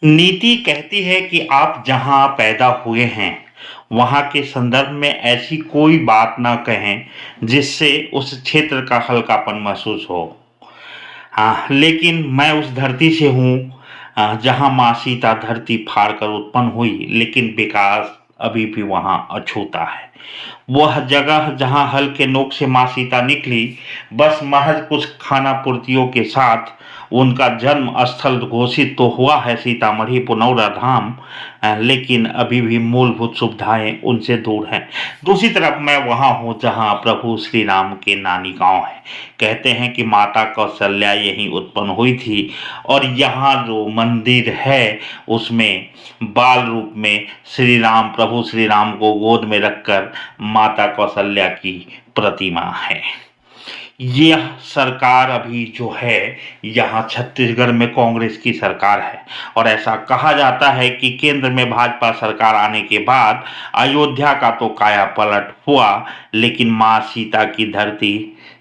नीति कहती है कि आप जहाँ पैदा हुए हैं, वहाँ के संदर्भ में ऐसी कोई बात ना कहें, जिससे उस क्षेत्र का हल्कापन महसूस हो। हाँ, लेकिन मैं उस धरती से हूँ जहाँ माँ सीता धरती फाड़ कर उत्पन्न हुई, लेकिन विकास अभी भी वहाँ अछूता है। वह जगह जहाँ हल के नोक से माँ सीता निकली, बस महज कुछ खाना पूर्तियों के साथ उनका जन्म स्थल घोषित तो हुआ है सीतामढ़ी पुनौरा धाम, लेकिन अभी भी मूलभूत सुविधाएं उनसे दूर हैं। दूसरी तरफ मैं वहाँ हूँ जहाँ प्रभु श्री राम के नानी गांव है। कहते हैं कि माता कौशल्या यहीं उत्पन्न हुई थी, और यहाँ जो मंदिर है उसमें बाल रूप में श्री राम प्रभु श्री राम को गोद में रखकर माता कौशल्या की प्रतिमा है। यह सरकार अभी जो है, यहाँ छत्तीसगढ़ में कांग्रेस की सरकार है, और ऐसा कहा जाता है कि केंद्र में भाजपा सरकार आने के बाद अयोध्या का तो काया पलट हुआ, लेकिन माँ सीता की धरती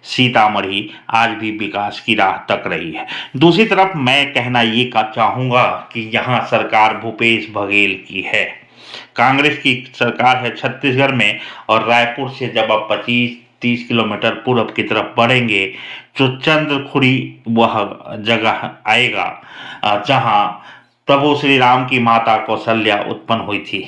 सीतामढ़ी आज भी विकास की राह तक रही है। दूसरी तरफ मैं कहना ये का चाहूँगा कि यहाँ सरकार भूपेश बघेल की है, कांग्रेस की सरकार है छत्तीसगढ़ में। और रायपुर से जब आप 25-30 किलोमीटर पूर्व की तरफ बढ़ेंगे, तो चंद्रखुरी वह जगह आएगा जहाँ प्रभु श्री राम की माता कौशल्या उत्पन्न हुई थी।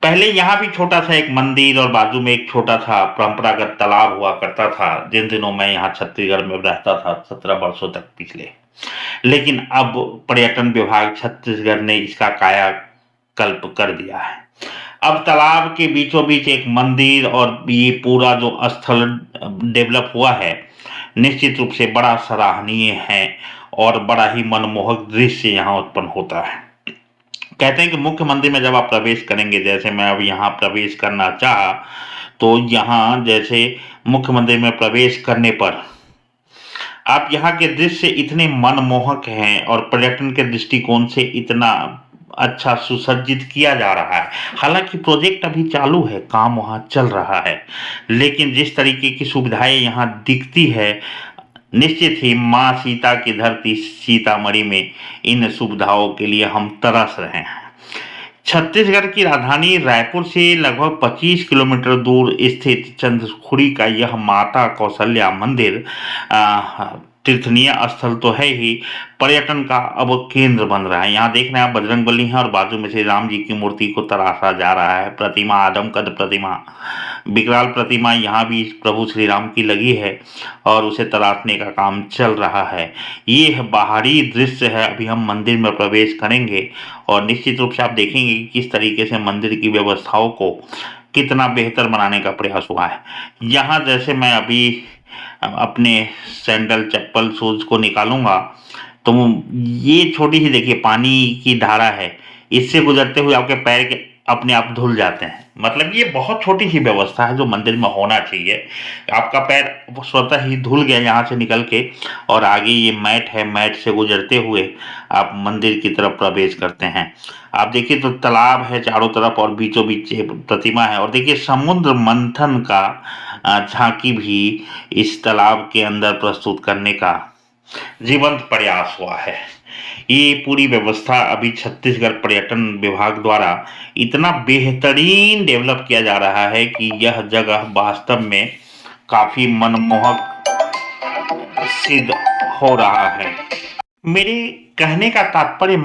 पहले यहाँ भी छोटा सा एक मंदिर और बाजू में एक छोटा सा परंपरागत तालाब हुआ करता था, जिन दिनों मैं यहाँ छत्तीसगढ़ में रहता था 17 वर्षों तक पिछले। लेकिन अब पर्यटन विभाग छत्तीसगढ़ ने इसका कायाकल्प कर दिया है। अब तालाब के बीचों बीच एक मंदिर और ये पूरा जो स्थल डेवलप हुआ है, निश्चित रूप से बड़ा सराहनीय है और बड़ा ही मनमोहक दृश्य यहाँ उत्पन्न होता है। कहते हैं कि मुख्य मंदिर में जब आप प्रवेश करेंगे, जैसे मैं अब यहाँ प्रवेश करना चाहा, तो यहाँ जैसे मुख्य मंदिर में प्रवेश करने पर आप यहाँ के दृश्य इतने मनमोहक हैं और पर्यटन के दृष्टिकोण से इतना अच्छा सुसज्जित किया जा रहा है। हालांकि प्रोजेक्ट अभी चालू है, काम वहाँ चल रहा है, लेकिन जिस तरीके की सुविधाएं यहाँ दिखती है, निश्चित ही माँ सीता की धरती सीतामढ़ी में इन सुविधाओं के लिए हम तरस रहे हैं। छत्तीसगढ़ की राजधानी रायपुर से लगभग 25 किलोमीटर दूर स्थित चंद्रखुरी का यह माता कौशल्या मंदिर तीर्थनीय स्थल तो है ही, पर्यटन का अब केंद्र बन रहा है। यहाँ देख रहे हैं आप बजरंगबली हैं और बाजू में से राम जी की मूर्ति को तराशा जा रहा है। प्रतिमा आदमकद प्रतिमा, विकराल प्रतिमा यहाँ भी प्रभु श्री राम की लगी है और उसे तराशने का काम चल रहा है। ये बाहरी दृश्य है। अभी हम मंदिर में प्रवेश करेंगे और निश्चित रूप से आप देखेंगे कि किस तरीके से मंदिर की व्यवस्थाओं को कितना बेहतर बनाने का प्रयास हुआ है। यहाँ जैसे मैं अभी अपने सैंडल चप्पल शूज को निकालूंगा, तो ये छोटी सी देखिए पानी की धारा है, इससे गुजरते हुए आपके पैर के अपने आप धुल जाते हैं। मतलब ये बहुत छोटी सी व्यवस्था है जो मंदिर में होना चाहिए। आपका पैर स्वतः ही धुल गया यहाँ से निकल के, और आगे ये मैट है, मैट से गुजरते हुए आप मंदिर की तरफ प्रवेश करते हैं। आप देखिए तो तालाब है चारों तरफ और बीचों बीच प्रतिमा है, और देखिए समुद्र मंथन का झांकी भी इस तालाब के अंदर प्रस्तुत करने का जीवंत प्रयास हुआ है। ये पूरी व्यवस्था अभी छत्तीसगढ़ पर्यटन विभाग द्वारा इतना बेहतरीन डेवलप किया जा रहा है कि यह जगह वास्तव में काफी मनमोहक सिद्ध हो रहा है। मेरे कहने का तात्पर्य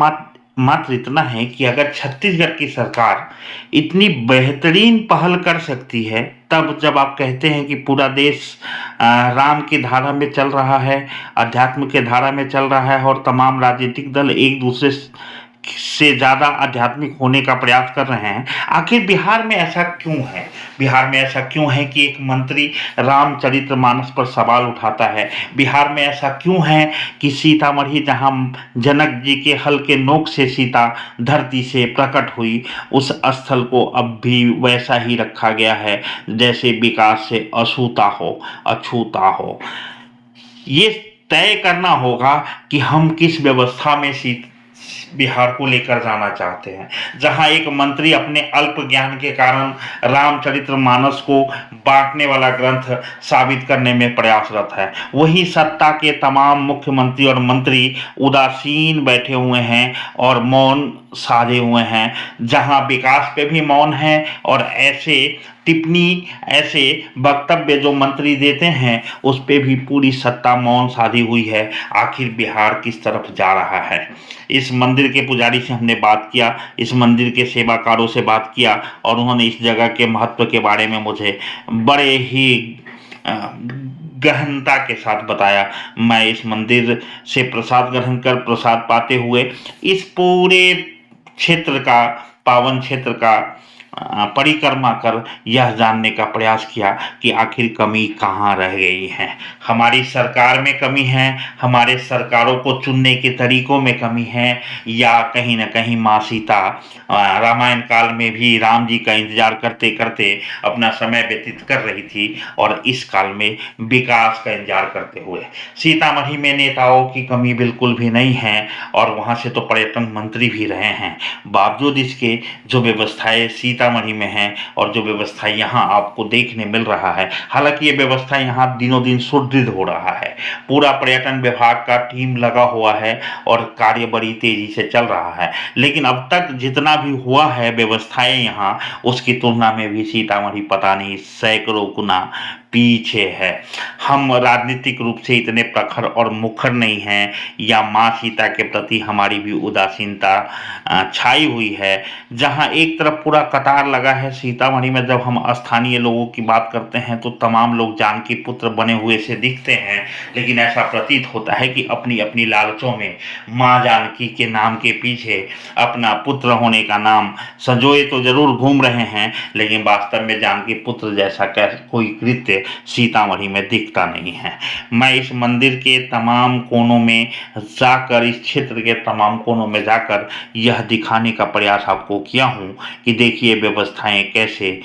मात्र इतना है कि अगर छत्तीसगढ़ की सरकार इतनी बेहतरीन पहल कर सकती है, तब जब आप कहते हैं कि पूरा देश राम की धारा में चल रहा है, अध्यात्म के धारा में चल रहा है, और तमाम राजनीतिक दल एक दूसरे से ज़्यादा आध्यात्मिक होने का प्रयास कर रहे हैं, आखिर बिहार में ऐसा क्यों है? बिहार में ऐसा क्यों है कि एक मंत्री रामचरितमानस पर सवाल उठाता है? बिहार में ऐसा क्यों है कि सीतामढ़ी जहां जनक जी के हल के नोक से सीता धरती से प्रकट हुई, उस स्थल को अब भी वैसा ही रखा गया है जैसे विकास से अछूता हो। ये तय करना होगा कि हम किस व्यवस्था में बिहार को लेकर जाना चाहते हैं, जहां एक मंत्री अपने अल्प ज्ञान के कारण रामचरितमानस को बांटने वाला ग्रंथ साबित करने में प्रयासरत है, वही सत्ता के तमाम मुख्यमंत्री और मंत्री उदासीन बैठे हुए हैं और मौन साधे हुए हैं, जहां विकास पे भी मौन है और ऐसे टिप्पणी, ऐसे वक्तव्य जो मंत्री देते हैं उस पे भी पूरी सत्ता मौन साधी हुई है। आखिर बिहार किस तरफ जा रहा है? इस मंदिर के पुजारी से हमने बात किया, इस मंदिर के सेवाकारों से बात किया और उन्होंने इस जगह के महत्व के बारे में मुझे बड़े ही गहनता के साथ बताया। मैं इस मंदिर से प्रसाद ग्रहण कर प्रसाद पाते हुए इस पूरे क्षेत्र का, पावन क्षेत्र का परिक्रमा कर यह जानने का प्रयास किया कि आखिर कमी कहाँ रह गई है। हमारी सरकार में कमी है, हमारे सरकारों को चुनने के तरीकों में कमी है, या कहीं न कहीं माँ सीता रामायण काल में भी राम जी का इंतजार करते करते अपना समय व्यतीत कर रही थी और इस काल में विकास का इंतजार करते हुए। सीतामढ़ी में नेताओं की कमी बिल्कुल भी नहीं है और वहाँ से तो पर्यटन मंत्री भी रहे हैं, बावजूद इसके जो व्यवस्थाएं सीतामढ़ी में हैं और जो व्यवस्था यहाँ आपको देखने मिल रहा है, हालांकि ये व्यवस्था यहाँ दिनों दिन सुदृढ़ हो रहा है, पूरा पर्यटन विभाग का टीम लगा हुआ है और कार्य बड़ी तेजी से चल रहा है, लेकिन अब तक जितना भी हुआ है व्यवस्थाएं यहाँ, उसकी तुलना में भी सीतामढ़ी पता नहीं सैकड़ों गुना पीछे है। हम राजनीतिक रूप से इतने प्रखर और मुखर नहीं हैं, या माँ सीता के प्रति हमारी भी उदासीनता छाई हुई है। जहाँ एक तरफ पूरा कतार लगा है सीतामढ़ी में, जब हम स्थानीय लोगों की बात करते हैं तो तमाम लोग जानकी पुत्र बने हुए से दिखते हैं, लेकिन ऐसा प्रतीत होता है कि अपनी अपनी लालचों में माँ जानकी के नाम के पीछे अपना पुत्र होने का नाम संजोए तो जरूर घूम रहे हैं, लेकिन वास्तव में जानकी पुत्र जैसा कोई कृत्य सीतामढ़ी में दिखता नहीं है। मैं इस मंदिर के तमाम कोनों में जाकर, इस क्षेत्र के तमाम कोनों में जाकर यह दिखाने का प्रयास आपको किया हूँ कि देखिए व्यवस्थाएं कैसे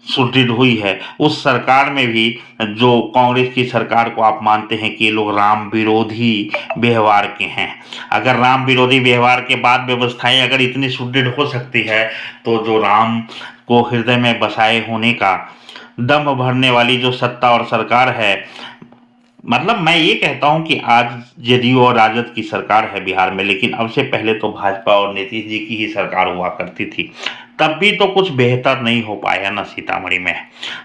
सुदृढ़ हुई है। उस सरकार में भी, जो कांग्रेस की सरकार को आप मानते हैं कि ये लोग राम विरोधी व्यवहार के हैं, अगर राम विरोधी व्यवहार के बाद व्यवस्थाएं अगर इतनी सुदृढ़ हो सकती है, तो जो राम को हृदय में बसाए होने का दम भरने वाली जो सत्ता और सरकार है, मतलब मैं ये कहता हूं कि आज जदयू और राजद की सरकार है बिहार में, लेकिन अब से पहले तो भाजपा और नीतीश जी की ही सरकार हुआ करती थी, तब भी तो कुछ बेहतर नहीं हो पाया ना सीतामढ़ी में।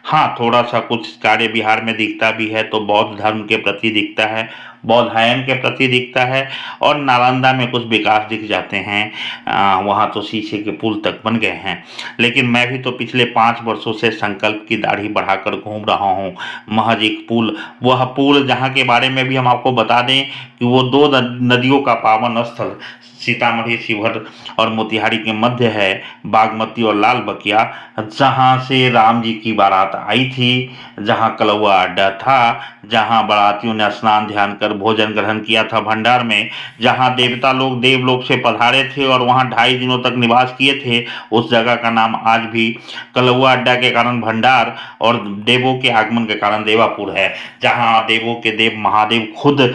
हाँ, थोड़ा सा कुछ कार्य बिहार में दिखता भी है तो बौद्ध धर्म के प्रति दिखता है, बौद्धायन के प्रति दिखता है, और नालंदा में कुछ विकास दिख जाते हैं, वहाँ तो शीशे के पुल तक बन गए हैं। लेकिन मैं भी तो पिछले 5 वर्षों से संकल्प की दाढ़ी बढ़ाकर घूम रहा हूँ। महज एक पुल, वह पुल जहाँ के बारे में भी हम आपको बता दें कि वो 2 नदियों का पावन स्थल सीतामढ़ी, शिवहर और मोतिहारी के मध्य है, बागमती और लाल बकिया, जहाँ से राम जी की बारात आई थी, जहाँ कलौआ अड्डा था, जहाँ बारातियों ने स्नान ध्यान कर भोजन ग्रहण किया था भंडार में, जहाँ देवता लोग देवलोक से पधारे थे और वहाँ 2.5 दिनों तक निवास किए थे, उस जगह का नाम आज भी कलौआ अड्डा के कारण भंडार और देवों के आगमन के कारण देवापुर है, जहाँ देवों के देव महादेव खुद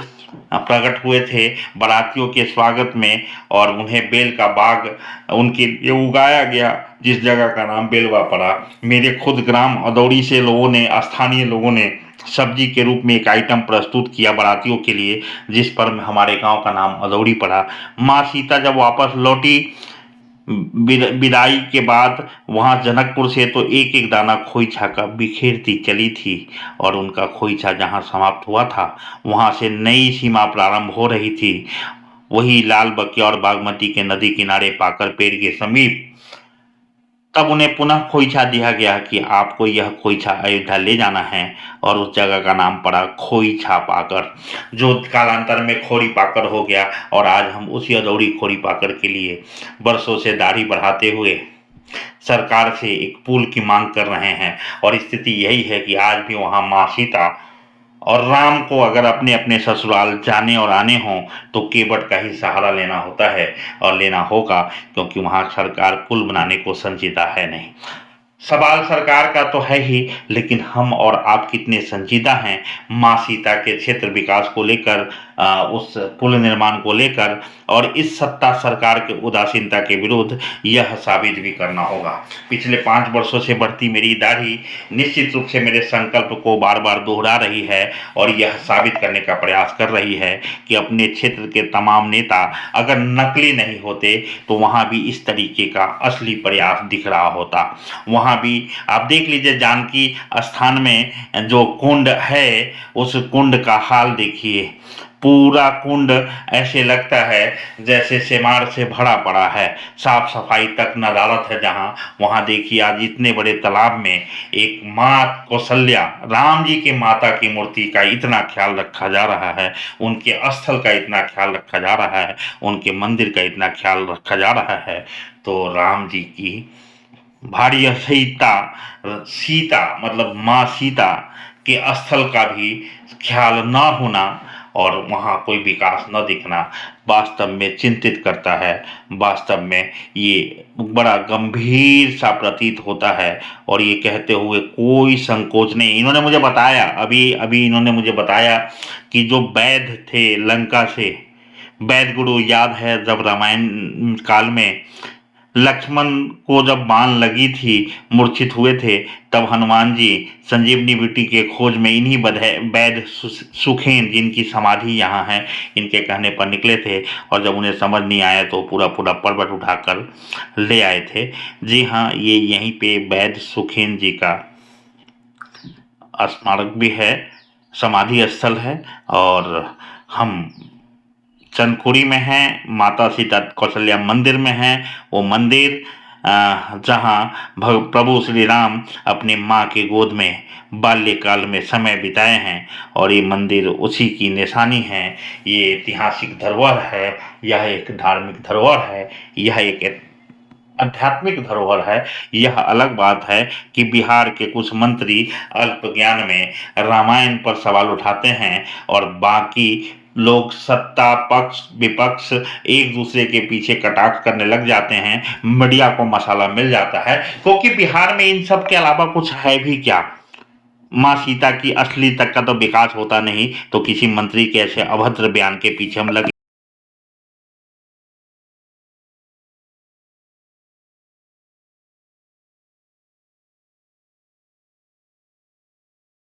प्रकट हुए थे बारातियों के स्वागत में, और उन्हें बेल का बाग उनके लिए उगाया गया, जिस जगह का नाम बेलवा पड़ा। मेरे खुद ग्राम अदौड़ी से लोगों ने, स्थानीय लोगों ने सब्जी के रूप में एक आइटम प्रस्तुत किया बारातियों के लिए, जिस पर हमारे गांव का नाम अदौड़ी पड़ा। माँ सीता जब वापस लौटी विदाई के बाद वहाँ जनकपुर से, तो एक एक दाना खोइछा का बिखेरती चली थी, और उनका खोइछा जहाँ समाप्त हुआ था वहाँ से नई सीमा प्रारंभ हो रही थी। वही लाल बकिया और बागमती के नदी किनारे पाकर पेड़ के समीप तब उन्हें पुनः खोइछा दिया गया कि आपको यह खोइछा अयोध्या ले जाना है, और उस जगह का नाम पड़ा खोइछा पाकर, जो कालांतर में खोरी पाकर हो गया। और आज हम उसी अदौड़ी खोरी पाकर के लिए बरसों से दाढ़ी बढ़ाते हुए सरकार से एक पुल की मांग कर रहे हैं, और स्थिति यही है कि आज भी वहाँ माँ सीता और राम को अगर अपने अपने ससुराल जाने और आने हों तो केवट का ही सहारा लेना होता है, और लेना होगा, क्योंकि वहाँ सरकार पुल बनाने को संजीदा है नहीं। सवाल सरकार का तो है ही, लेकिन हम और आप कितने संजीदा हैं माँ सीता के क्षेत्र विकास को लेकर, उस पुल निर्माण को लेकर, और इस सत्ता सरकार के उदासीनता के विरुद्ध यह साबित भी करना होगा। पिछले 5 वर्षों से बढ़ती मेरी दाढ़ी निश्चित रूप से मेरे संकल्प को बार-बार दोहरा रही है और यह साबित करने का प्रयास कर रही है कि अपने क्षेत्र के तमाम नेता अगर नकली नहीं होते तो वहाँ भी इस तरीके का असली प्रयास दिख रहा होता। वहाँ भी आप देख लीजिए, जानकी स्थान में जो कुंड है, उस कुंड का हाल देखिए। पूरा कुंड ऐसे लगता है जैसे सेमार से भरा पड़ा है, साफ सफाई तक नदारत है जहाँ। वहाँ देखिए आज इतने बड़े तालाब में एक माँ कौशल्या, राम जी की माता की मूर्ति का इतना ख्याल रखा जा रहा है, उनके स्थल का इतना ख्याल रखा जा रहा है, उनके मंदिर का इतना ख्याल रखा जा रहा है, तो राम जी की भार्य सीता मतलब माँ सीता के स्थल का भी ख्याल न होना और वहाँ कोई विकास न दिखना वास्तव में चिंतित करता है। वास्तव में ये बड़ा गंभीर सा प्रतीत होता है और ये कहते हुए कोई संकोच नहीं। इन्होंने मुझे बताया, अभी इन्होंने मुझे बताया कि जो वैद्य थे लंका से, वैद्य गुरु, याद है जब रामायण काल में लक्ष्मण को जब बाण लगी थी, मूर्छित हुए थे, तब हनुमान जी संजीवनी बूटी के खोज में इन्हीं वैद्य सुखेन, जिनकी समाधि यहाँ है, इनके कहने पर निकले थे और जब उन्हें समझ नहीं आया तो पूरा पर्वत उठाकर ले आए थे। जी हाँ, ये यहीं पे वैद्य सुखेन जी का स्मारक भी है, समाधि स्थल है और हम चंदखुरी में है, माता सीता कौशल्या मंदिर में है। वो मंदिर जहाँ प्रभु श्री राम अपनी माँ के गोद में बाल्यकाल में समय बिताए हैं और ये मंदिर उसी की निशानी है। ये ऐतिहासिक धरोहर है, यह एक धार्मिक धरोहर है, यह एक आध्यात्मिक धरोहर है। यह अलग बात है कि बिहार के कुछ मंत्री अल्प ज्ञान में रामायण पर सवाल उठाते हैं और बाकी लोग सत्ता पक्ष विपक्ष एक दूसरे के पीछे कटाक्ष करने लग जाते हैं। मीडिया को मसाला मिल जाता है, क्योंकि बिहार में इन सब के अलावा कुछ है भी क्या। माँ सीता की असली तक का तो विकास होता नहीं, तो किसी मंत्री के ऐसे अभद्र बयान के पीछे हम लगे